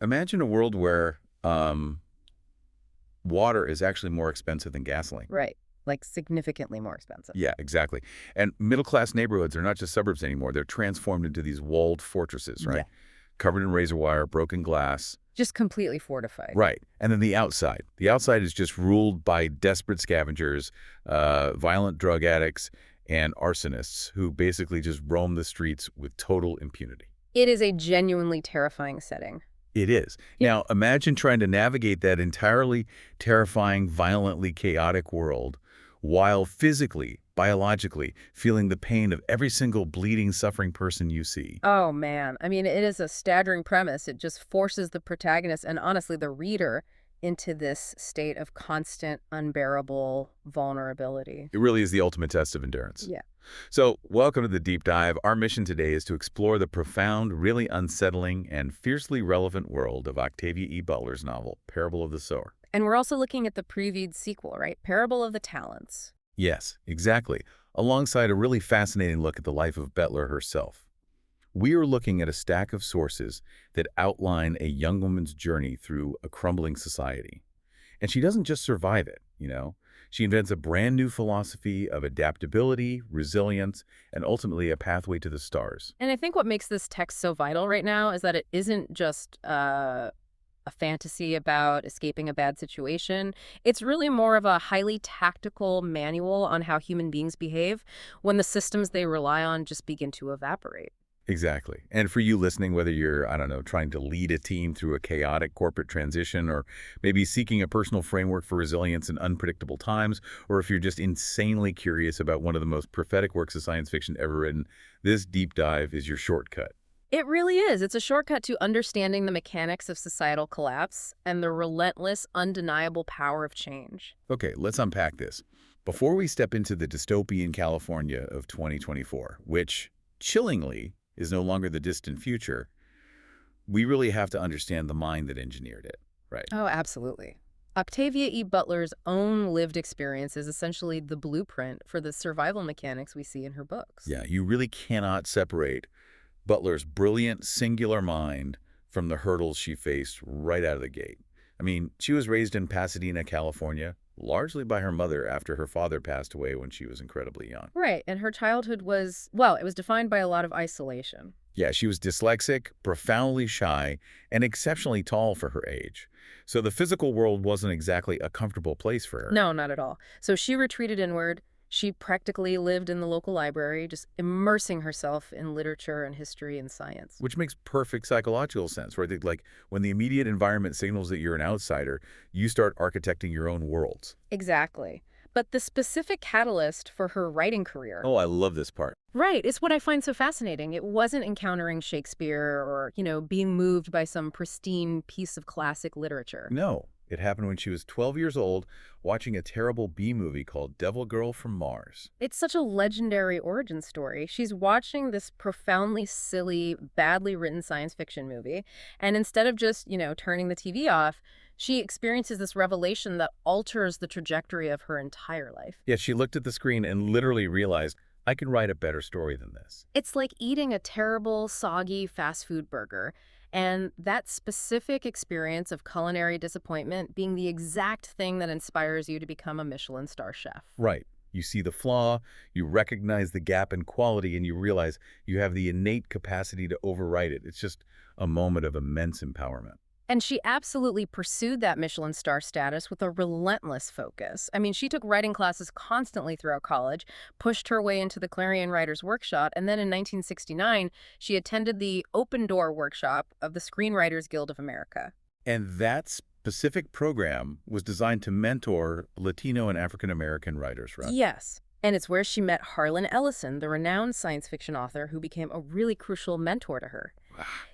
Imagine a world where water is actually more expensive than gasoline. Right. Like significantly more expensive. Yeah, exactly. And middle-class neighborhoods are not just suburbs anymore. They're transformed into these walled fortresses, Yeah. right? Covered in razor wire, broken glass. Just completely fortified. Right. And then the outside. The outside is just ruled by desperate scavengers, violent drug addicts, and arsonists who basically just roam the streets with total impunity. It is a genuinely terrifying setting. It is. Yeah. Now, imagine trying to navigate that entirely terrifying, violently chaotic world while physically, biologically, feeling the pain of every single bleeding, suffering person you see. Oh, man. I mean, it is a staggering premise. It just forces the protagonist and honestly the reader into this state of constant, unbearable vulnerability. It really is the ultimate test of endurance. Yeah. So, welcome to the deep dive. Our mission today is to explore the profound, really unsettling, and fiercely relevant world of Octavia E. Butler's novel, Parable of the Sower. And we're also looking at the previewed sequel, right? Parable of the Talents. Yes, exactly, alongside a really fascinating look at the life of Butler herself. We are looking at a stack of sources that outline a young woman's journey through a crumbling society. And she doesn't just survive it, you know. She invents a brand new philosophy of adaptability, resilience, and ultimately a pathway to the stars. And I think what makes this text so vital right now is that it isn't just a fantasy about escaping a bad situation. It's really more of a highly tactical manual on how human beings behave when the systems they rely on just begin to evaporate. Exactly. And for you listening, whether you're, I don't know, trying to lead a team through a chaotic corporate transition, or maybe seeking a personal framework for resilience in unpredictable times, or if you're just insanely curious about one of the most prophetic works of science fiction ever written, this deep dive is your shortcut. It really is. It's a shortcut to understanding the mechanics of societal collapse and the relentless, undeniable power of change. Okay, let's unpack this. Before we step into the dystopian California of 2024, which, chillingly, is no longer the distant future, we really have to understand the mind that engineered it, right? Oh, absolutely. Octavia E. Butler's own lived experience is essentially the blueprint for the survival mechanics we see in her books. Yeah, you really cannot separate Butler's brilliant, singular mind from the hurdles she faced right out of the gate. I mean, she was raised in Pasadena, California, largely by her mother after her father passed away when she was incredibly young. Right, and her childhood was, well, it was defined by a lot of isolation. Yeah, she was dyslexic, profoundly shy, and exceptionally tall for her age. So the physical world wasn't exactly a comfortable place for her. No, not at all. So she retreated inward. She practically lived in the local library, just immersing herself in literature and history and science. Which makes perfect psychological sense, right? Like, when the immediate environment signals that you're an outsider, you start architecting your own worlds. Exactly. But the specific catalyst for her writing career. Oh, I love this part. Right, it's what I find so fascinating. It wasn't encountering Shakespeare or, being moved by some pristine piece of classic literature. No, it happened when she was 12 years old, watching a terrible B-movie called Devil Girl from Mars. It's such a legendary origin story. She's watching this profoundly silly, badly written science fiction movie, and instead of just, turning the TV off, she experiences this revelation that alters the trajectory of her entire life. Yet she looked at the screen and literally realized, I can write a better story than this. It's like eating a terrible, soggy fast food burger, and that specific experience of culinary disappointment being the exact thing that inspires you to become a Michelin star chef. Right. You see the flaw, you recognize the gap in quality, and you realize you have the innate capacity to overwrite it. It's just a moment of immense empowerment. And she absolutely pursued that Michelin star status with a relentless focus. I mean, she took writing classes constantly throughout college, pushed her way into the Clarion Writers Workshop, and then in 1969, she attended the Open Door Workshop of the Screenwriters Guild of America. And that specific program was designed to mentor Latino and African-American writers, right? Yes. And it's where she met Harlan Ellison, the renowned science fiction author who became a really crucial mentor to her.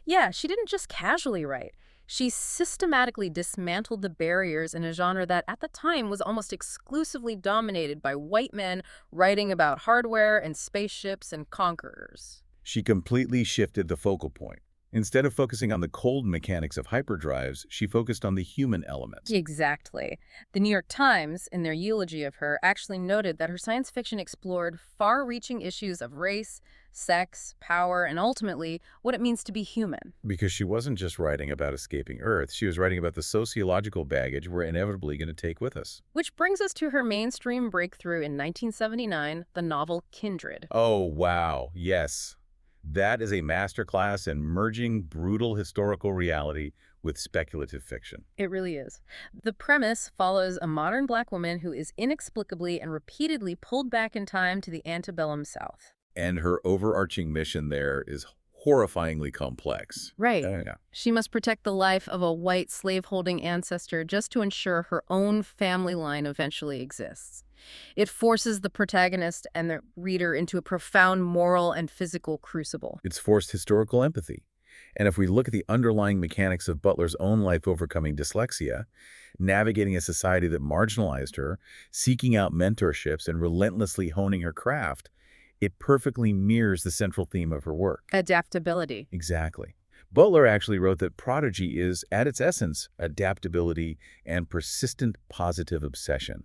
Yeah, she didn't just casually write. She systematically dismantled the barriers in a genre that, at the time, was almost exclusively dominated by white men writing about hardware and spaceships and conquerors. She completely shifted the focal point. Instead of focusing on the cold mechanics of hyperdrives, she focused on the human elements. Exactly. The New York Times, in their eulogy of her, actually noted that her science fiction explored far-reaching issues of race, sex, power, and ultimately what it means to be human. Because she wasn't just writing about escaping Earth, she was writing about the sociological baggage we're inevitably going to take with us. Which brings us to her mainstream breakthrough in 1979, the novel Kindred. Oh, wow. Yes. That is a masterclass in merging brutal historical reality with speculative fiction. It really is. The premise follows a modern Black woman who is inexplicably and repeatedly pulled back in time to the antebellum South. And her overarching mission there is horrifyingly complex. Right. Yeah. She must protect the life of a white slave-holding ancestor just to ensure her own family line eventually exists. It forces the protagonist and the reader into a profound moral and physical crucible. It's forced historical empathy. And if we look at the underlying mechanics of Butler's own life overcoming dyslexia, navigating a society that marginalized her, seeking out mentorships, and relentlessly honing her craft, it perfectly mirrors the central theme of her work. Adaptability. Exactly. Butler actually wrote that prodigy is, at its essence, adaptability and persistent positive obsession.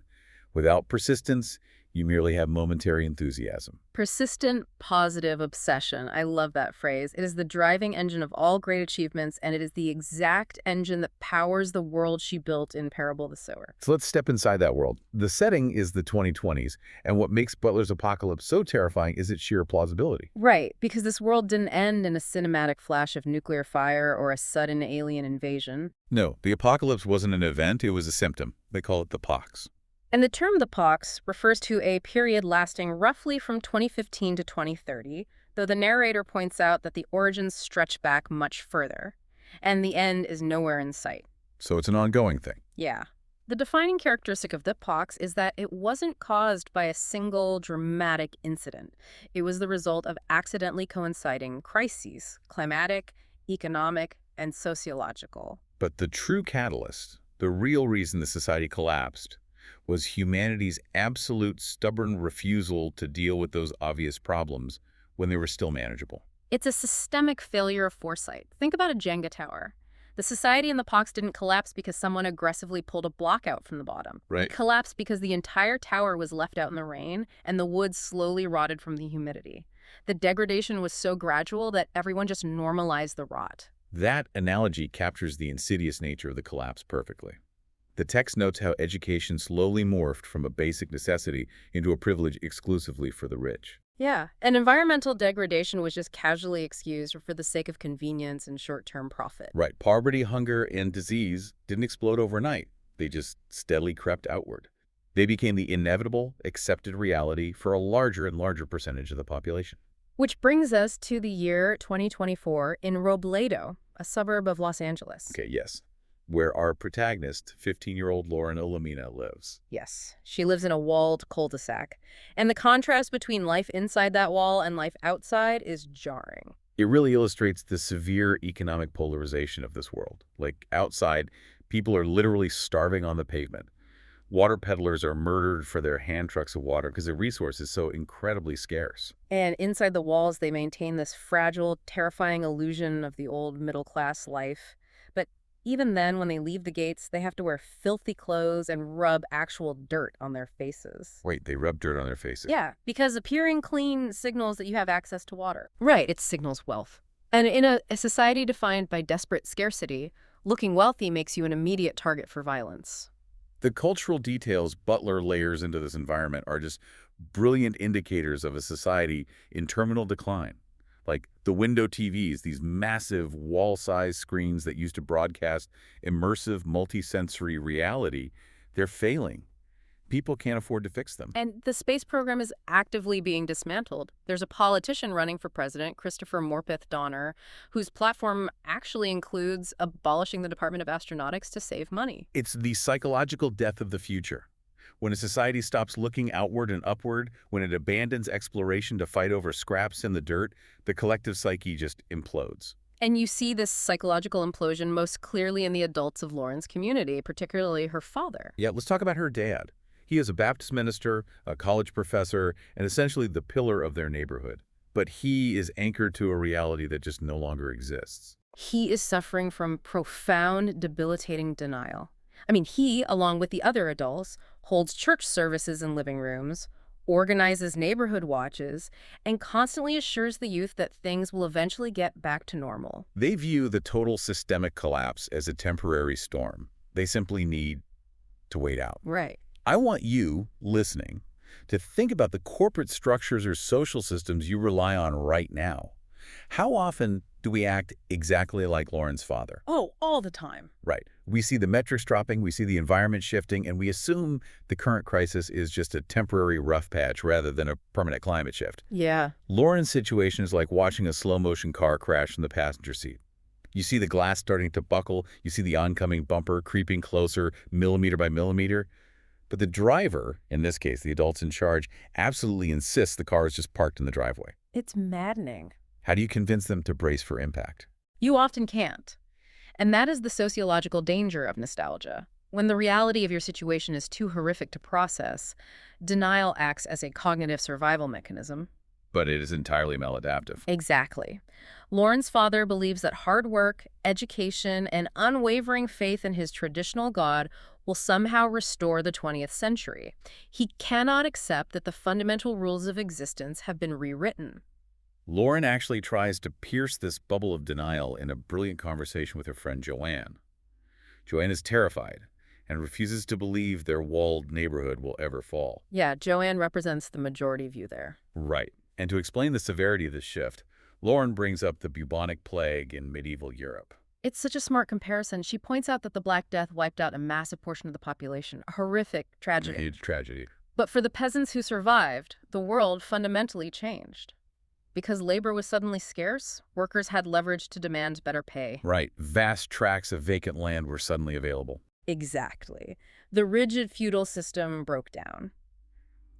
Without persistence, you merely have momentary enthusiasm. Persistent, positive obsession. I love that phrase. It is the driving engine of all great achievements, and it is the exact engine that powers the world she built in Parable the Sower. So let's step inside that world. The setting is the 2020s, and what makes Butler's apocalypse so terrifying is its sheer plausibility. Right, because this world didn't end in a cinematic flash of nuclear fire or a sudden alien invasion. No, the apocalypse wasn't an event, it was a symptom. They call it the pox. And the term the pox refers to a period lasting roughly from 2015 to 2030, though the narrator points out that the origins stretch back much further, and the end is nowhere in sight. So it's an ongoing thing. Yeah. The defining characteristic of the pox is that it wasn't caused by a single dramatic incident. It was the result of accidentally coinciding crises, climatic, economic, and sociological. But the true catalyst, the real reason the society collapsed, was humanity's absolute stubborn refusal to deal with those obvious problems when they were still manageable. It's a systemic failure of foresight. Think about a Jenga tower. The society in the pox didn't collapse because someone aggressively pulled a block out from the bottom. Right. It collapsed because the entire tower was left out in the rain and the wood slowly rotted from the humidity. The degradation was so gradual that everyone just normalized the rot. That analogy captures the insidious nature of the collapse perfectly. The text notes how education slowly morphed from a basic necessity into a privilege exclusively for the rich. Yeah, and environmental degradation was just casually excused for the sake of convenience and short-term profit. Right. Poverty, hunger, and disease didn't explode overnight. They just steadily crept outward. They became the inevitable, accepted reality for a larger and larger percentage of the population. Which brings us to the year 2024 in Robledo, a suburb of Los Angeles. Okay, yes. Where our protagonist, 15-year-old Lauren Olamina, lives. Yes, she lives in a walled cul-de-sac. And the contrast between life inside that wall and life outside is jarring. It really illustrates the severe economic polarization of this world. Like, outside, people are literally starving on the pavement. Water peddlers are murdered for their hand trucks of water because the resource is so incredibly scarce. And inside the walls, they maintain this fragile, terrifying illusion of the old middle-class life. But even then, when they leave the gates, they have to wear filthy clothes and rub actual dirt on their faces. Wait, they rub dirt on their faces? Yeah, because appearing clean signals that you have access to water. Right, it signals wealth. And in a society defined by desperate scarcity, looking wealthy makes you an immediate target for violence. The cultural details Butler layers into this environment are just brilliant indicators of a society in terminal decline. Like the window TVs, these massive wall-sized screens that used to broadcast immersive multisensory reality, they're failing. People can't afford to fix them. And the space program is actively being dismantled. There's a politician running for president, Christopher Morpeth Donner, whose platform actually includes abolishing the Department of Astronautics to save money. It's the psychological death of the future. When a society stops looking outward and upward, when it abandons exploration to fight over scraps in the dirt, the collective psyche just implodes. And you see this psychological implosion most clearly in the adults of Lauren's community, particularly her father. Yeah, let's talk about her dad. He is a Baptist minister, a college professor, and essentially the pillar of their neighborhood. But he is anchored to a reality that just no longer exists. He is suffering from profound, debilitating denial. I mean, he, along with the other adults, holds church services in living rooms, organizes neighborhood watches, and constantly assures the youth that things will eventually get back to normal. They view the total systemic collapse as a temporary storm. They simply need to wait out. Right. I want you, listening, to think about the corporate structures or social systems you rely on right now. How often do we act exactly like Lauren's father? Oh, all the time. Right. We see the metrics dropping, we see the environment shifting, and we assume the current crisis is just a temporary rough patch rather than a permanent climate shift. Yeah. Lauren's situation is like watching a slow-motion car crash in the passenger seat. You see the glass starting to buckle, you see the oncoming bumper creeping closer, millimeter by millimeter. But the driver, in this case the adults in charge, absolutely insists the car is just parked in the driveway. It's maddening. How do you convince them to brace for impact? You often can't. And that is the sociological danger of nostalgia. When the reality of your situation is too horrific to process, denial acts as a cognitive survival mechanism. But it is entirely maladaptive. Exactly. Lauren's father believes that hard work, education, and unwavering faith in his traditional God will somehow restore the 20th century. He cannot accept that the fundamental rules of existence have been rewritten. Lauren actually tries to pierce this bubble of denial in a brilliant conversation with her friend Joanne. Joanne is terrified and refuses to believe their walled neighborhood will ever fall. Yeah, Joanne represents the majority view there. Right. And to explain the severity of this shift, Lauren brings up the bubonic plague in medieval Europe. It's such a smart comparison. She points out that the Black Death wiped out a massive portion of the population, a horrific tragedy. A huge tragedy. But for the peasants who survived, the world fundamentally changed. Because labor was suddenly scarce, workers had leverage to demand better pay. Right. Vast tracts of vacant land were suddenly available. Exactly. The rigid feudal system broke down.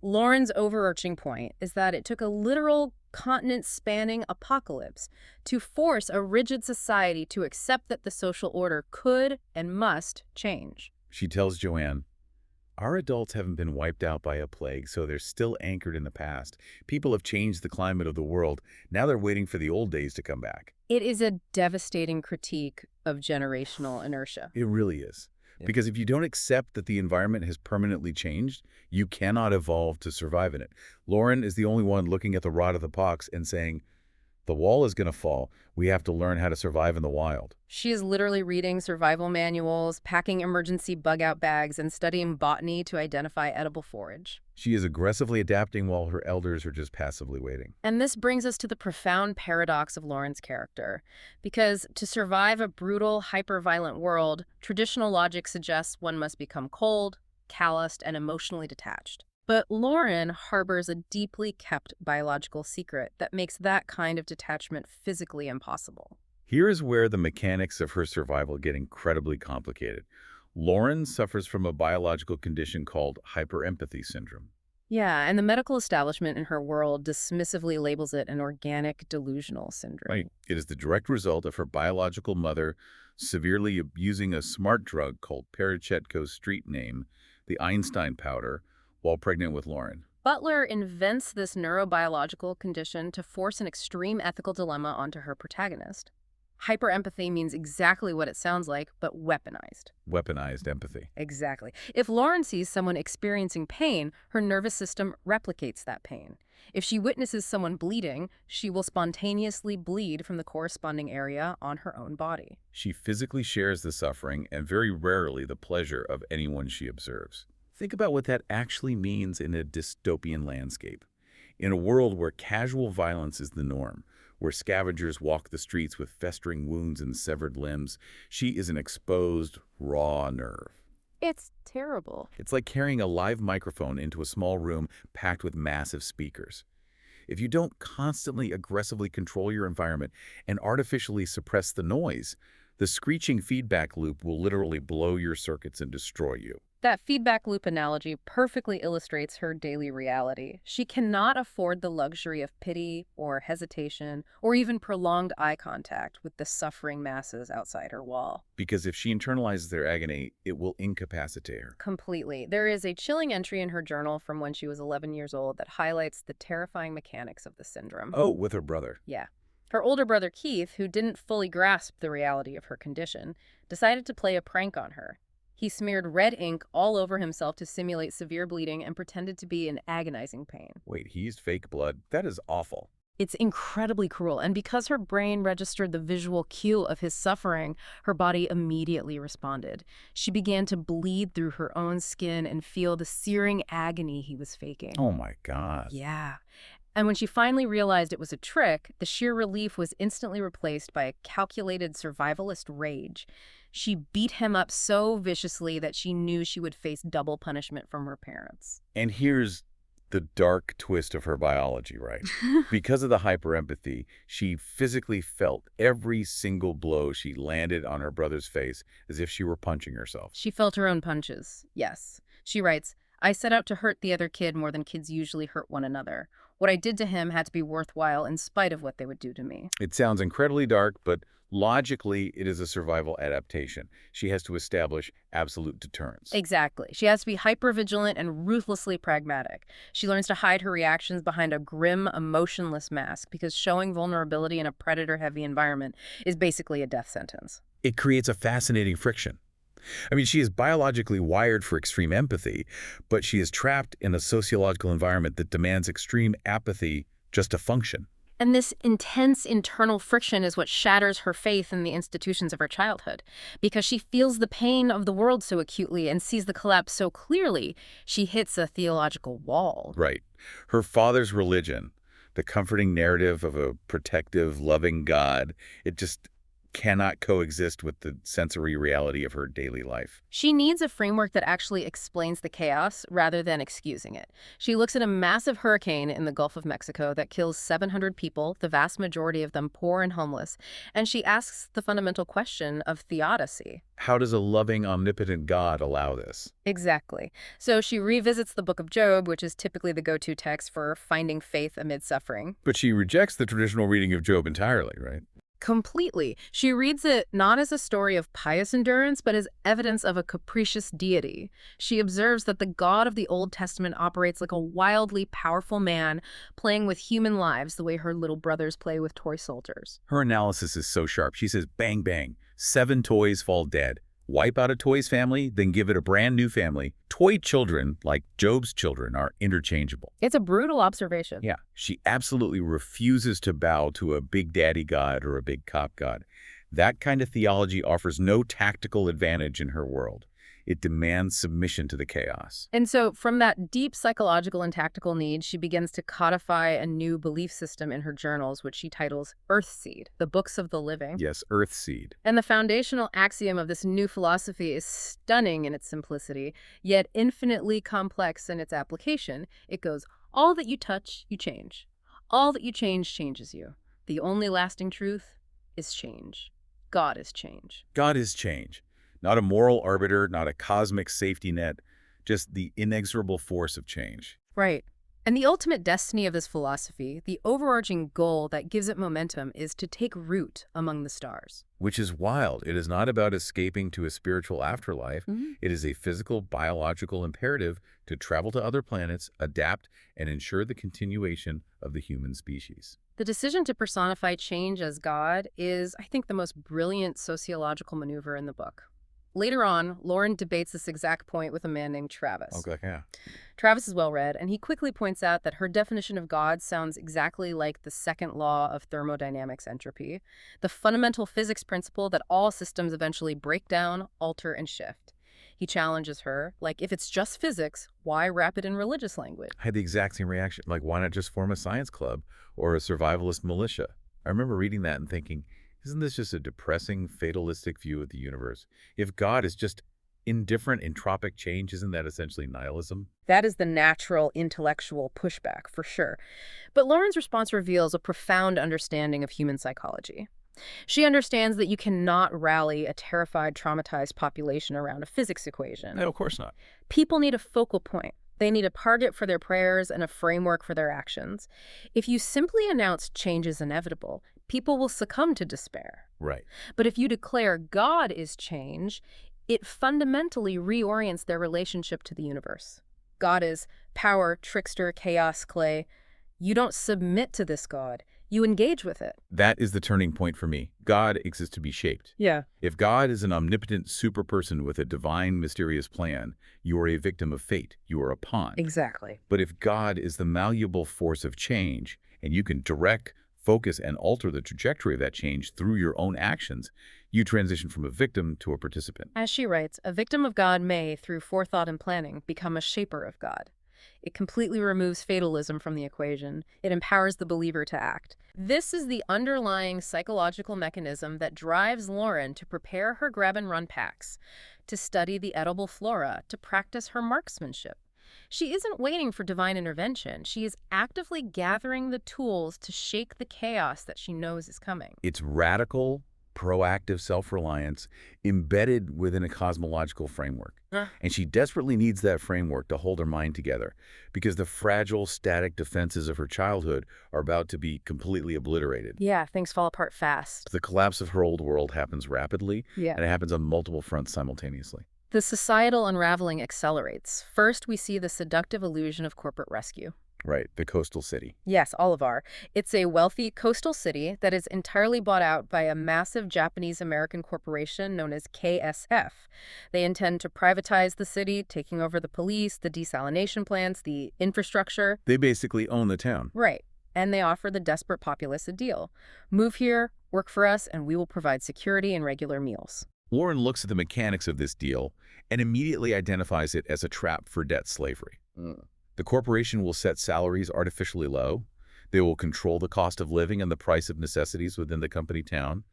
Lauren's overarching point is that it took a literal continent-spanning apocalypse to force a rigid society to accept that the social order could and must change. She tells Joanne, "Our adults haven't been wiped out by a plague, so they're still anchored in the past. People have changed the climate of the world. Now they're waiting for the old days to come back." It is a devastating critique of generational inertia. It really is. Yeah. Because if you don't accept that the environment has permanently changed, you cannot evolve to survive in it. Lauren is the only one looking at the rot of the pox and saying, the wall is going to fall. We have to learn how to survive in the wild. She is literally reading survival manuals, packing emergency bug-out bags, and studying botany to identify edible forage. She is aggressively adapting while her elders are just passively waiting. And this brings us to the profound paradox of Lauren's character. Because to survive a brutal, hyper-violent world, traditional logic suggests one must become cold, calloused, and emotionally detached. But Lauren harbors a deeply kept biological secret that makes that kind of detachment physically impossible. Here is where the mechanics of her survival get incredibly complicated. Lauren suffers from a biological condition called hyperempathy syndrome. Yeah, and the medical establishment in her world dismissively labels it an organic delusional syndrome. Right. It is the direct result of her biological mother severely abusing a smart drug called Parachetko's street name, the Einstein powder, while pregnant with Lauren. Butler invents this neurobiological condition to force an extreme ethical dilemma onto her protagonist. Hyperempathy means exactly what it sounds like, but weaponized. Weaponized empathy. Exactly. If Lauren sees someone experiencing pain, her nervous system replicates that pain. If she witnesses someone bleeding, she will spontaneously bleed from the corresponding area on her own body. She physically shares the suffering and very rarely the pleasure of anyone she observes. Think about what that actually means in a dystopian landscape. In a world where casual violence is the norm, where scavengers walk the streets with festering wounds and severed limbs, she is an exposed, raw nerve. It's terrible. It's like carrying a live microphone into a small room packed with massive speakers. If you don't constantly aggressively control your environment and artificially suppress the noise, the screeching feedback loop will literally blow your circuits and destroy you. That feedback loop analogy perfectly illustrates her daily reality. She cannot afford the luxury of pity or hesitation or even prolonged eye contact with the suffering masses outside her wall. Because if she internalizes their agony, it will incapacitate her. Completely. There is a chilling entry in her journal from when she was 11 years old that highlights the terrifying mechanics of the syndrome. Oh, with her brother. Yeah. Her older brother Keith, who didn't fully grasp the reality of her condition, decided to play a prank on her. He smeared red ink all over himself to simulate severe bleeding and pretended to be in agonizing pain. Wait, he used fake blood? That is awful. It's incredibly cruel, and because her brain registered the visual cue of his suffering, her body immediately responded. She began to bleed through her own skin and feel the searing agony he was faking. Oh my God. Yeah. And when she finally realized it was a trick, the sheer relief was instantly replaced by a calculated survivalist rage. She beat him up so viciously that she knew she would face double punishment from her parents. And here's the dark twist of her biology, right? Because of the hyperempathy, she physically felt every single blow she landed on her brother's face as if she were punching herself. She felt her own punches, yes. She writes, "I set out to hurt the other kid more than kids usually hurt one another. What I did to him had to be worthwhile in spite of what they would do to me." It sounds incredibly dark, but logically, it is a survival adaptation. She has to establish absolute deterrence. Exactly. She has to be hypervigilant and ruthlessly pragmatic. She learns to hide her reactions behind a grim, emotionless mask because showing vulnerability in a predator-heavy environment is basically a death sentence. It creates a fascinating friction. I mean, she is biologically wired for extreme empathy, but she is trapped in a sociological environment that demands extreme apathy just to function. And this intense internal friction is what shatters her faith in the institutions of her childhood. Because she feels the pain of the world so acutely and sees the collapse so clearly, she hits a theological wall. Right. Her father's religion, the comforting narrative of a protective, loving God, it just cannot coexist with the sensory reality of her daily life. She needs a framework that actually explains the chaos rather than excusing it. She looks at a massive hurricane in the Gulf of Mexico that kills 700 people, the vast majority of them poor and homeless, and she asks the fundamental question of theodicy. How does a loving, omnipotent God allow this? Exactly. So she revisits the Book of Job, which is typically the go-to text for finding faith amid suffering. But she rejects the traditional reading of Job entirely, right? Completely. She reads it not as a story of pious endurance, but as evidence of a capricious deity. She observes that the God of the Old Testament operates like a wildly powerful man, playing with human lives the way her little brothers play with toy soldiers. Her analysis is so sharp. She says, bang, bang, 7 toys fall dead. Wipe out a toy's family, then give it a brand new family. Toy children, like Job's children, are interchangeable. It's a brutal observation. Yeah, she absolutely refuses to bow to a big daddy god or a big cop god. That kind of theology offers no tactical advantage in her world. It demands submission to the chaos. And so from that deep psychological and tactical need, she begins to codify a new belief system in her journals, which she titles Earthseed, the Books of the Living. Yes, Earthseed. And the foundational axiom of this new philosophy is stunning in its simplicity, yet infinitely complex in its application. It goes, all that you touch, you change. All that you change changes you. The only lasting truth is change. God is change. God is change. Not a moral arbiter, not a cosmic safety net, just the inexorable force of change. Right. And the ultimate destiny of this philosophy, the overarching goal that gives it momentum, is to take root among the stars. Which is wild. It is not about escaping to a spiritual afterlife. It is a physical, biological imperative to travel to other planets, adapt, and ensure the continuation of the human species. The decision to personify change as God is, I think, the most brilliant sociological maneuver in the book. Later on, Lauren debates this exact point with a man named Travis. Okay, yeah. Travis is well-read, and he quickly points out that her definition of God sounds exactly like the second law of thermodynamics entropy, the fundamental physics principle that all systems eventually break down, alter, and shift. He challenges her, like, if it's just physics, why wrap it in religious language? I had the exact same reaction. Like, why not just form a science club or a survivalist militia? I remember reading that and thinking, isn't this just a depressing, fatalistic view of the universe? If God is just indifferent entropic change, isn't that essentially nihilism? That is the natural intellectual pushback, for sure. But Lauren's response reveals a profound understanding of human psychology. She understands that you cannot rally a terrified, traumatized population around a physics equation. No, of course not. People need a focal point. They need a target for their prayers and a framework for their actions. If you simply announce change is inevitable, people will succumb to despair. Right. But if you declare God is change, it fundamentally reorients their relationship to the universe. God is power, trickster, chaos, clay. You don't submit to this God. You engage with it. That is the turning point for me. God exists to be shaped. Yeah. If God is an omnipotent superperson with a divine, mysterious plan, you are a victim of fate. You are a pawn. Exactly. But if God is the malleable force of change, and you can direct, focus, and alter the trajectory of that change through your own actions, you transition from a victim to a participant. As she writes, a victim of God may, through forethought and planning, become a shaper of God. It completely removes fatalism from the equation. It empowers the believer to act. This is the underlying psychological mechanism that drives Lauren to prepare her grab-and-run packs, to study the edible flora, to practice her marksmanship. She isn't waiting for divine intervention. She is actively gathering the tools to shake the chaos that she knows is coming. It's radical, proactive self-reliance embedded within a cosmological framework. And she desperately needs that framework to hold her mind together because the fragile, static defenses of her childhood are about to be completely obliterated. Yeah, things fall apart fast. The collapse of her old world happens rapidly, Yeah. and it happens on multiple fronts simultaneously. The societal unraveling accelerates. First, we see the seductive illusion of corporate rescue. Right, the coastal city. Yes, Olivar. It's a wealthy coastal city that is entirely bought out by a massive Japanese-American corporation known as KSF. They intend to privatize the city, taking over the police, the desalination plants, the infrastructure. They basically own the town. Right. And they offer the desperate populace a deal. Move here, work for us, and we will provide security and regular meals. Lauren looks at the mechanics of this deal and immediately identifies it as a trap for debt slavery. The corporation will set salaries artificially low. They will control the cost of living and the price of necessities within the company town.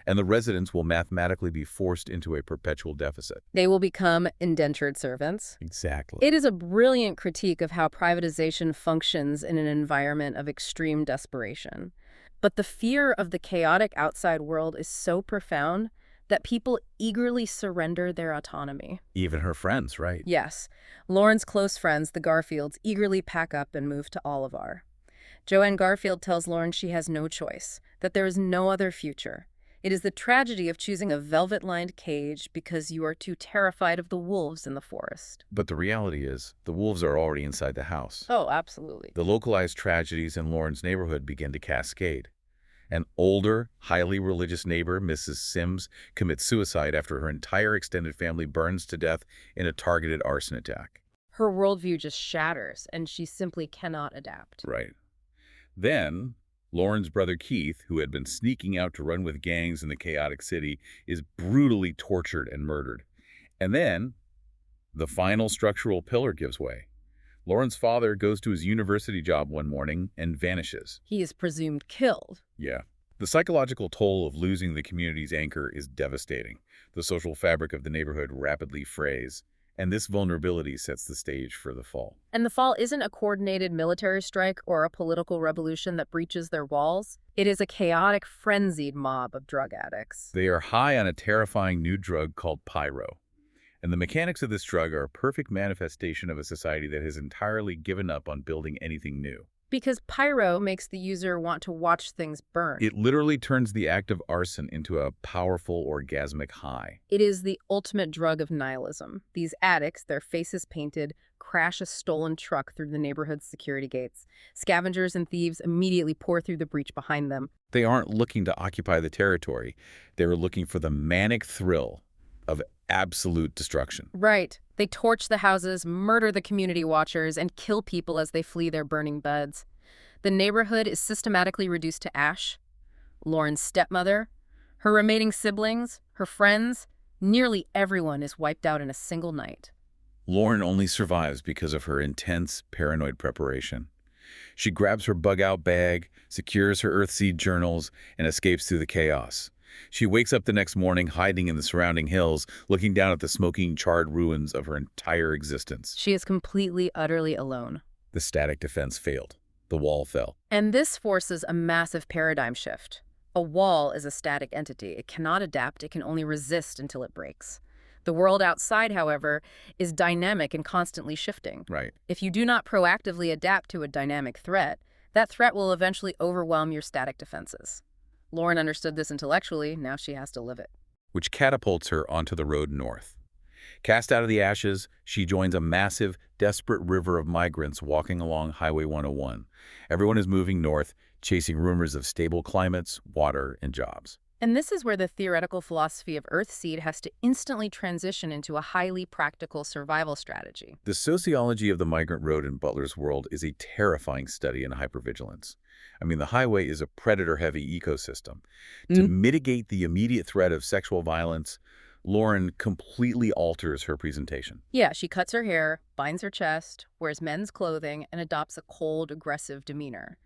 And the residents will mathematically be forced into a perpetual deficit. They will become indentured servants. Exactly. It is a brilliant critique of how privatization functions in an environment of extreme desperation. But the fear of the chaotic outside world is so profound that people eagerly surrender their autonomy. Even her friends, right? Yes. Lauren's close friends, the Garfields, eagerly pack up and move to Olivar. Joanne Garfield tells Lauren she has no choice, that there is no other future. It is the tragedy of choosing a velvet-lined cage because you are too terrified of the wolves in the forest. But the reality is, the wolves are already inside the house. Oh, absolutely. The localized tragedies in Lauren's neighborhood begin to cascade. An older, highly religious neighbor, Mrs. Sims, commits suicide after her entire extended family burns to death in a targeted arson attack. Her worldview just shatters, and she simply cannot adapt. Right. Then, Lauren's brother Keith, who had been sneaking out to run with gangs in the chaotic city, is brutally tortured and murdered. And then, the final structural pillar gives way. Lauren's father goes to his university job one morning and vanishes. He is presumed killed. Yeah. The psychological toll of losing the community's anchor is devastating. The social fabric of the neighborhood rapidly frays, and this vulnerability sets the stage for the fall. And the fall isn't a coordinated military strike or a political revolution that breaches their walls. It is a chaotic, frenzied mob of drug addicts. They are high on a terrifying new drug called pyro. And the mechanics of this drug are a perfect manifestation of a society that has entirely given up on building anything new. Because pyro makes the user want to watch things burn. It literally turns the act of arson into a powerful orgasmic high. It is the ultimate drug of nihilism. These addicts, their faces painted, crash a stolen truck through the neighborhood's security gates. Scavengers and thieves immediately pour through the breach behind them. They aren't looking to occupy the territory. They're looking for the manic thrill of absolute destruction. Right. They torch the houses, murder the community watchers, and kill people as they flee their burning beds. The neighborhood is systematically reduced to ash. Lauren's stepmother, her remaining siblings, her friends, nearly everyone is wiped out in a single night. Lauren only survives because of her intense, paranoid preparation. She grabs her bug-out bag, secures her Earthseed journals, and escapes through the chaos. She wakes up the next morning hiding in the surrounding hills, looking down at the smoking, charred ruins of her entire existence. She is completely, utterly alone. The static defense failed. The wall fell. And this forces a massive paradigm shift. A wall is a static entity. It cannot adapt. It can only resist until it breaks. The world outside, however, is dynamic and constantly shifting. Right. If you do not proactively adapt to a dynamic threat, that threat will eventually overwhelm your static defenses. Lauren understood this intellectually. Now she has to live it. Which catapults her onto the road north. Cast out of the ashes, she joins a massive, desperate river of migrants walking along Highway 101. Everyone is moving north, chasing rumors of stable climates, water, and jobs. And this is where the theoretical philosophy of Earthseed has to instantly transition into a highly practical survival strategy. The sociology of the migrant road in Butler's world is a terrifying study in hypervigilance. I mean, the highway is a predator-heavy ecosystem. To mitigate the immediate threat of sexual violence, Lauren completely alters her presentation. Yeah, she cuts her hair, binds her chest, wears men's clothing, and adopts a cold, aggressive demeanor.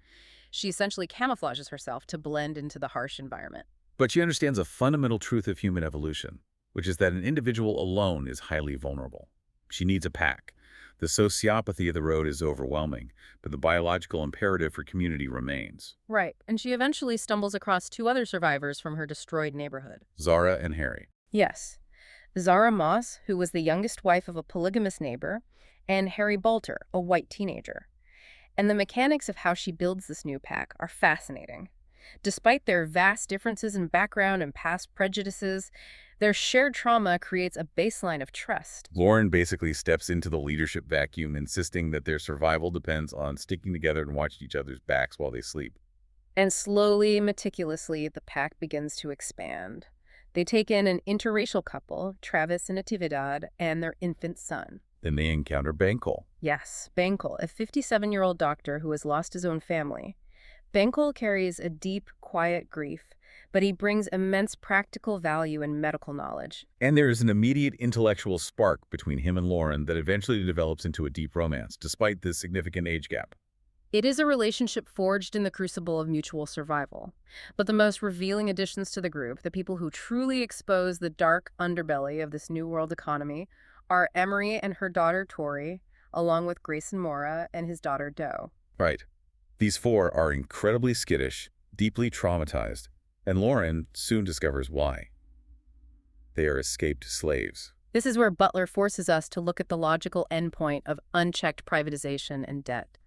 She essentially camouflages herself to blend into the harsh environment. But she understands a fundamental truth of human evolution, which is that an individual alone is highly vulnerable. She needs a pack. The sociopathy of the road is overwhelming, but the biological imperative for community remains. Right, and she eventually stumbles across two other survivors from her destroyed neighborhood. Zara and Harry. Yes, Zara Moss, who was the youngest wife of a polygamous neighbor, and Harry Balter, a white teenager. And the mechanics of how she builds this new pack are fascinating. Despite their vast differences in background and past prejudices, their shared trauma creates a baseline of trust. Lauren basically steps into the leadership vacuum, insisting that their survival depends on sticking together and watching each other's backs while they sleep. And slowly, meticulously, the pack begins to expand. They take in an interracial couple, Travis and Natividad, and their infant son. Then they encounter Bankel. Yes, Bankel, a 57-year-old doctor who has lost his own family. Bankel carries a deep, quiet grief, but he brings immense practical value and medical knowledge. And there is an immediate intellectual spark between him and Lauren that eventually develops into a deep romance, despite this significant age gap. It is a relationship forged in the crucible of mutual survival. But the most revealing additions to the group, the people who truly expose the dark underbelly of this new world economy, are Emery and her daughter Tori, along with Grayson Mora and his daughter Doe. Right. These four are incredibly skittish, deeply traumatized, and Lauren soon discovers why. They are escaped slaves. This is where Butler forces us to look at the logical endpoint of unchecked privatization and debt.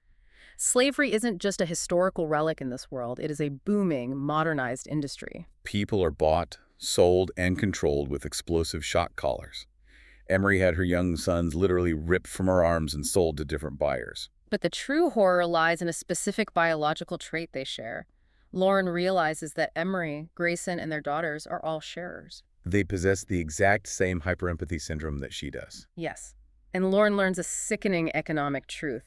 Slavery isn't just a historical relic in this world, it is a booming, modernized industry. People are bought, sold, and controlled with explosive shock collars. Emery had her young sons literally ripped from her arms and sold to different buyers. But the true horror lies in a specific biological trait they share. Lauren realizes that Emery, Grayson, and their daughters are all sharers. They possess the exact same hyperempathy syndrome that she does. Yes. And Lauren learns a sickening economic truth.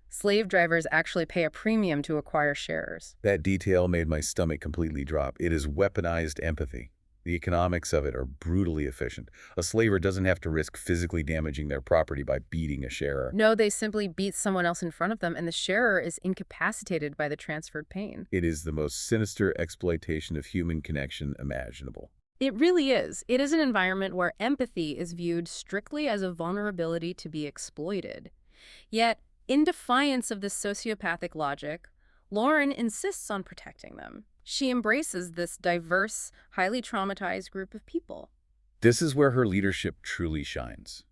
Slave drivers actually pay a premium to acquire sharers. That detail made my stomach completely drop. It is weaponized empathy. The economics of it are brutally efficient. A slaver doesn't have to risk physically damaging their property by beating a sharer. No, they simply beat someone else in front of them, and the sharer is incapacitated by the transferred pain. It is the most sinister exploitation of human connection imaginable. It really is. It is an environment where empathy is viewed strictly as a vulnerability to be exploited. Yet, in defiance of this sociopathic logic, Lauren insists on protecting them. She embraces this diverse, highly traumatized group of people. This is where her leadership truly shines.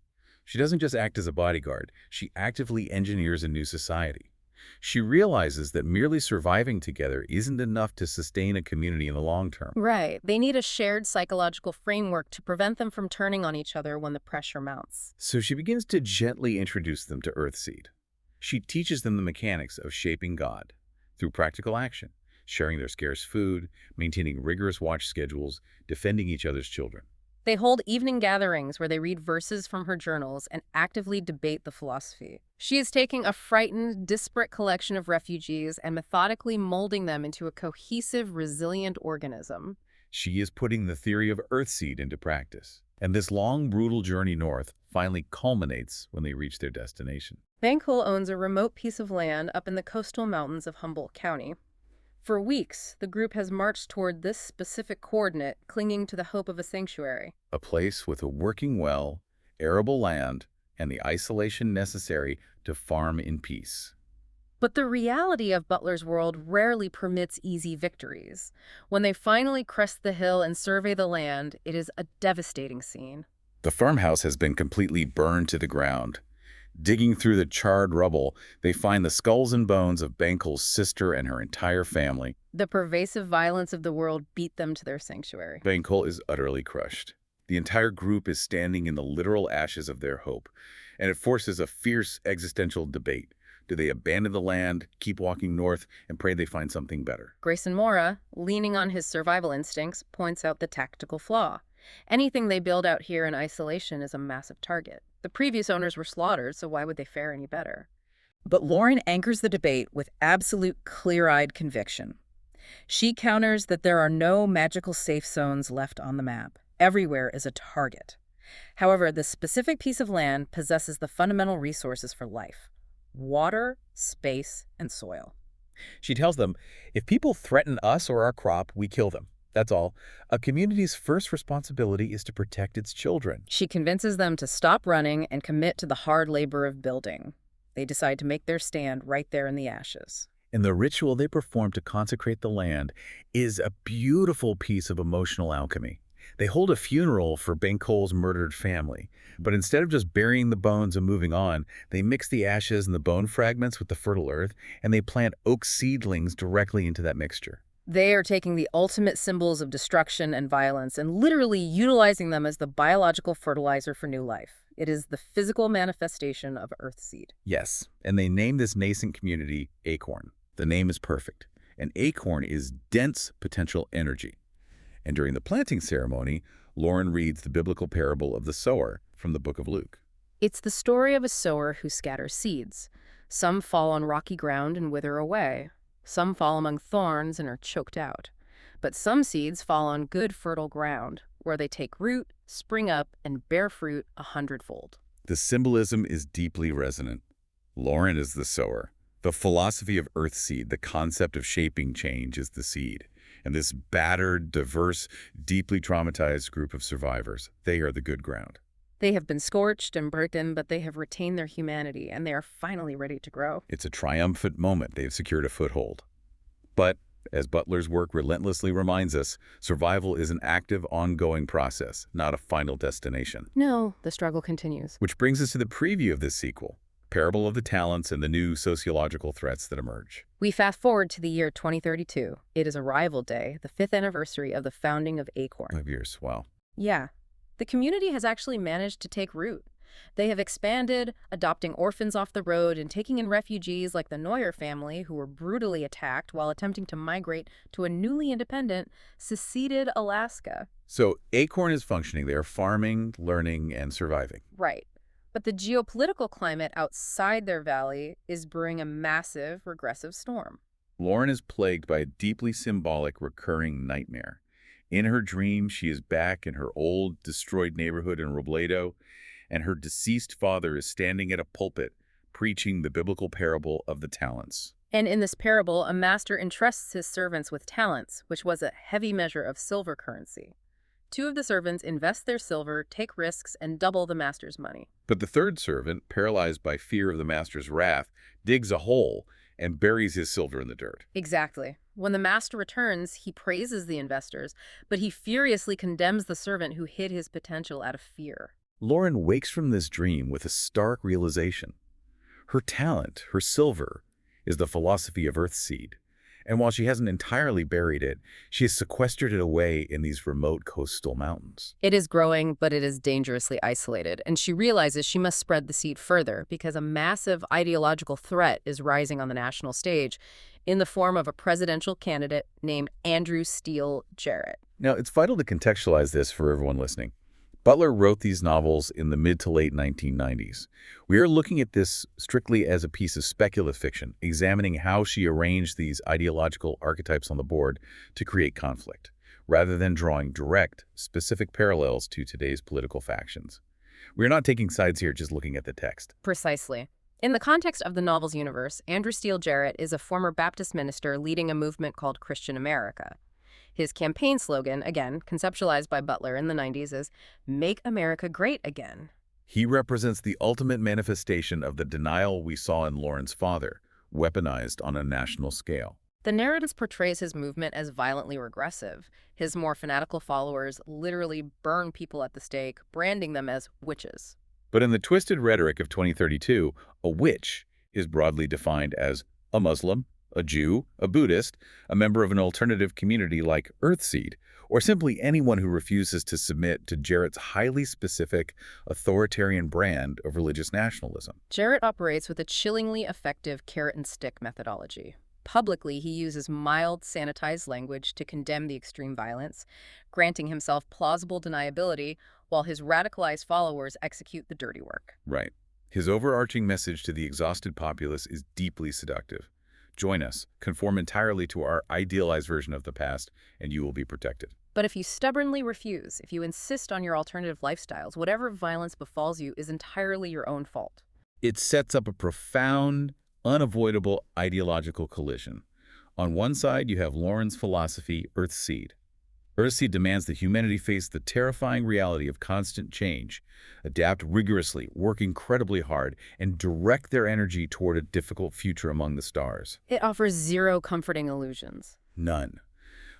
She doesn't just act as a bodyguard, she actively engineers a new society. She realizes that merely surviving together isn't enough to sustain a community in the long term. Right. They need a shared psychological framework to prevent them from turning on each other when the pressure mounts. So she begins to gently introduce them to Earthseed. She teaches them the mechanics of shaping God through practical action, sharing their scarce food, maintaining rigorous watch schedules, defending each other's children. They hold evening gatherings where they read verses from her journals and actively debate the philosophy. She is taking a frightened, disparate collection of refugees and methodically molding them into a cohesive, resilient organism. She is putting the theory of Earthseed into practice. And this long, brutal journey north finally culminates when they reach their destination. Bankel owns a remote piece of land up in the coastal mountains of Humboldt County. For weeks, the group has marched toward this specific coordinate, clinging to the hope of a sanctuary. A place with a working well, arable land, and the isolation necessary to farm in peace. But the reality of Butler's world rarely permits easy victories. When they finally crest the hill and survey the land, it is a devastating scene. The farmhouse has been completely burned to the ground. Digging through the charred rubble, they find the skulls and bones of Bankel's sister and her entire family. The pervasive violence of the world beat them to their sanctuary. Bankel is utterly crushed. The entire group is standing in the literal ashes of their hope, and it forces a fierce existential debate. Do they abandon the land, keep walking north, and pray they find something better? Grayson Mora, leaning on his survival instincts, points out the tactical flaw. Anything they build out here in isolation is a massive target. The previous owners were slaughtered, so why would they fare any better? But Lauren anchors the debate with absolute clear-eyed conviction. She counters that there are no magical safe zones left on the map. Everywhere is a target. However, this specific piece of land possesses the fundamental resources for life: water, space, and soil. She tells them, if people threaten us or our crop, we kill them. That's all. A community's first responsibility is to protect its children. She convinces them to stop running and commit to the hard labor of building. They decide to make their stand right there in the ashes. And the ritual they perform to consecrate the land is a beautiful piece of emotional alchemy. They hold a funeral for Benkol's murdered family, but instead of just burying the bones and moving on, they mix the ashes and the bone fragments with the fertile earth, and they plant oak seedlings directly into that mixture. They are taking the ultimate symbols of destruction and violence and literally utilizing them as the biological fertilizer for new life. It is the physical manifestation of Earthseed. Yes, and they name this nascent community Acorn. The name is perfect. An acorn is dense potential energy. And during the planting ceremony, Lauren reads the biblical parable of the sower from the book of Luke. It's the story of a sower who scatters seeds. Some fall on rocky ground and wither away. Some fall among thorns and are choked out. But some seeds fall on good, fertile ground, where they take root, spring up, and bear fruit 100-fold. The symbolism is deeply resonant. Lauren is the sower. The philosophy of Earthseed, the concept of shaping change, is the seed. And this battered, diverse, deeply traumatized group of survivors, they are the good ground. They have been scorched and burdened, but they have retained their humanity, and they are finally ready to grow. It's a triumphant moment. They've secured a foothold. But, as Butler's work relentlessly reminds us, survival is an active, ongoing process, not a final destination. No, the struggle continues. Which brings us to the preview of this sequel, Parable of the Talents and the new sociological threats that emerge. We fast forward to the year 2032. It is Arrival Day, the 5th anniversary of the founding of Acorn. 5 years, wow. Yeah. The community has actually managed to take root. They have expanded, adopting orphans off the road and taking in refugees like the Neuer family, who were brutally attacked while attempting to migrate to a newly independent, seceded Alaska. So Acorn is functioning. They are farming, learning, and surviving. Right. But the geopolitical climate outside their valley is brewing a massive, regressive storm. Lauren is plagued by a deeply symbolic, recurring nightmare. In her dream, she is back in her old, destroyed neighborhood in Robledo, and her deceased father is standing at a pulpit, preaching the biblical parable of the talents. And in this parable, a master entrusts his servants with talents, which was a heavy measure of silver currency. 2 of the servants invest their silver, take risks, and double the master's money. But the third servant, paralyzed by fear of the master's wrath, digs a hole and buries his silver in the dirt. Exactly. When the master returns, he praises the investors, but he furiously condemns the servant who hid his potential out of fear. Lauren wakes from this dream with a stark realization. Her talent, her silver, is the philosophy of Earthseed. And while she hasn't entirely buried it, she has sequestered it away in these remote coastal mountains. It is growing, but it is dangerously isolated, and she realizes she must spread the seed further because a massive ideological threat is rising on the national stage in the form of a presidential candidate named Andrew Steele Jarrett. Now, it's vital to contextualize this for everyone listening. Butler wrote these novels in the mid to late 1990s. We are looking at this strictly as a piece of speculative fiction, examining how she arranged these ideological archetypes on the board to create conflict, rather than drawing direct, specific parallels to today's political factions. We are not taking sides here, just looking at the text. Precisely. In the context of the novel's universe, Andrew Steele Jarrett is a former Baptist minister leading a movement called Christian America. His campaign slogan, again conceptualized by Butler in the 90s, is "Make America Great Again." He represents the ultimate manifestation of the denial we saw in Lauren's father, weaponized on a national scale. The narrative portrays his movement as violently regressive. His more fanatical followers literally burn people at the stake, branding them as witches. But in the twisted rhetoric of 2032, a witch is broadly defined as a Muslim, A Jew, a Buddhist, a member of an alternative community like Earthseed, or simply anyone who refuses to submit to Jarrett's highly specific, authoritarian brand of religious nationalism. Jarrett operates with a chillingly effective carrot-and-stick methodology. Publicly, he uses mild, sanitized language to condemn the extreme violence, granting himself plausible deniability while his radicalized followers execute the dirty work. Right. His overarching message to the exhausted populace is deeply seductive. Join us, conform entirely to our idealized version of the past, and you will be protected. But if you stubbornly refuse, if you insist on your alternative lifestyles, whatever violence befalls you is entirely your own fault. It sets up a profound, unavoidable ideological collision. On one side, you have Lauren's philosophy, Earthseed. Earthseed demands that humanity face the terrifying reality of constant change, adapt rigorously, work incredibly hard, and direct their energy toward a difficult future among the stars. It offers zero comforting illusions. None.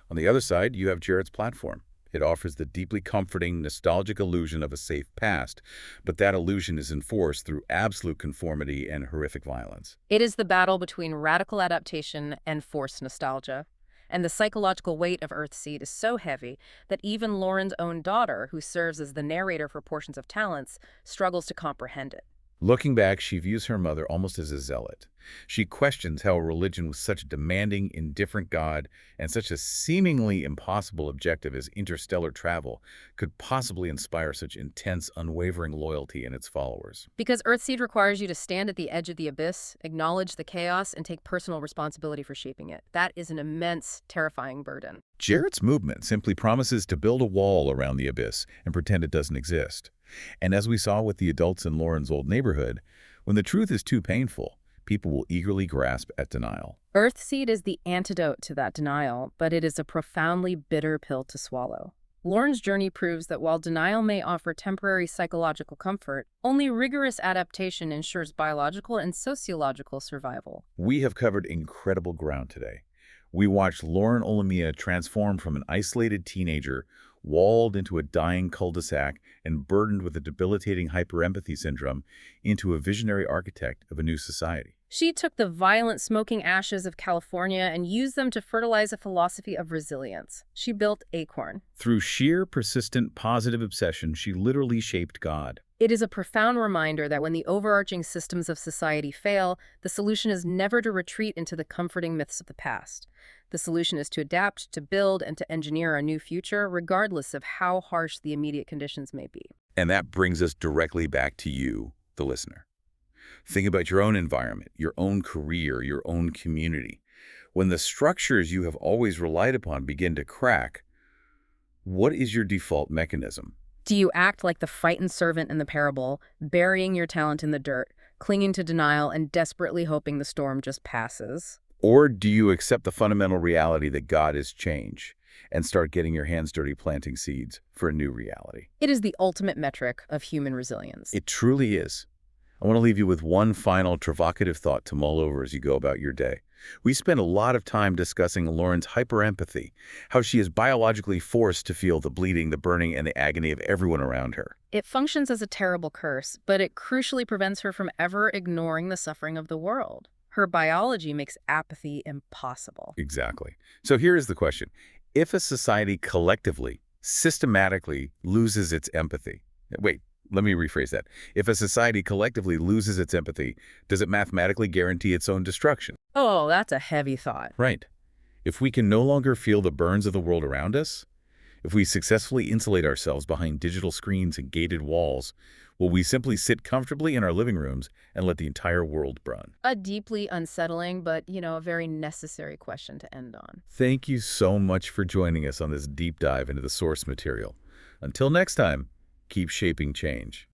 On the other side, you have Jarrett's platform. It offers the deeply comforting, nostalgic illusion of a safe past, but that illusion is enforced through absolute conformity and horrific violence. It is the battle between radical adaptation and forced nostalgia. And the psychological weight of Earthseed is so heavy that even Lauren's own daughter, who serves as the narrator for portions of Talents, struggles to comprehend it. Looking back, she views her mother almost as a zealot. She questions how a religion with such a demanding, indifferent God and such a seemingly impossible objective as interstellar travel could possibly inspire such intense, unwavering loyalty in its followers. Because Earthseed requires you to stand at the edge of the abyss, acknowledge the chaos, and take personal responsibility for shaping it. That is an immense, terrifying burden. Jarrett's movement simply promises to build a wall around the abyss and pretend it doesn't exist. And as we saw with the adults in Lauren's old neighborhood, when the truth is too painful, people will eagerly grasp at denial. Earthseed is the antidote to that denial, but it is a profoundly bitter pill to swallow. Lauren's journey proves that while denial may offer temporary psychological comfort, only rigorous adaptation ensures biological and sociological survival. We have covered incredible ground today. We watched Lauren Olamina transform from an isolated teenager, walled into a dying cul-de-sac and burdened with a debilitating hyperempathy syndrome, into a visionary architect of a new society. She took the violent smoking ashes of California and used them to fertilize a philosophy of resilience. She built Acorn. Through sheer, persistent, positive obsession, she literally shaped God. It is a profound reminder that when the overarching systems of society fail, the solution is never to retreat into the comforting myths of the past. The solution is to adapt, to build, and to engineer a new future, regardless of how harsh the immediate conditions may be. And that brings us directly back to you, the listener. Think about your own environment, your own career, your own community. When the structures you have always relied upon begin to crack, what is your default mechanism? Do you act like the frightened servant in the parable, burying your talent in the dirt, clinging to denial, and desperately hoping the storm just passes? Or do you accept the fundamental reality that God is change and start getting your hands dirty planting seeds for a new reality? It is the ultimate metric of human resilience. It truly is. I want to leave you with one final provocative thought to mull over as you go about your day. We spent a lot of time discussing Lauren's hyperempathy, how she is biologically forced to feel the bleeding, the burning, and the agony of everyone around her. It functions as a terrible curse, but it crucially prevents her from ever ignoring the suffering of the world. Her biology makes apathy impossible. Exactly. So here is the question. If a society collectively, systematically loses its empathy, wait, let me rephrase that. If a society collectively loses its empathy, does it mathematically guarantee its own destruction? Oh, that's a heavy thought. Right. If we can no longer feel the burns of the world around us, if we successfully insulate ourselves behind digital screens and gated walls, will we simply sit comfortably in our living rooms and let the entire world burn? A deeply unsettling, but, a very necessary question to end on. Thank you so much for joining us on this deep dive into the source material. Until next time, keep shaping change.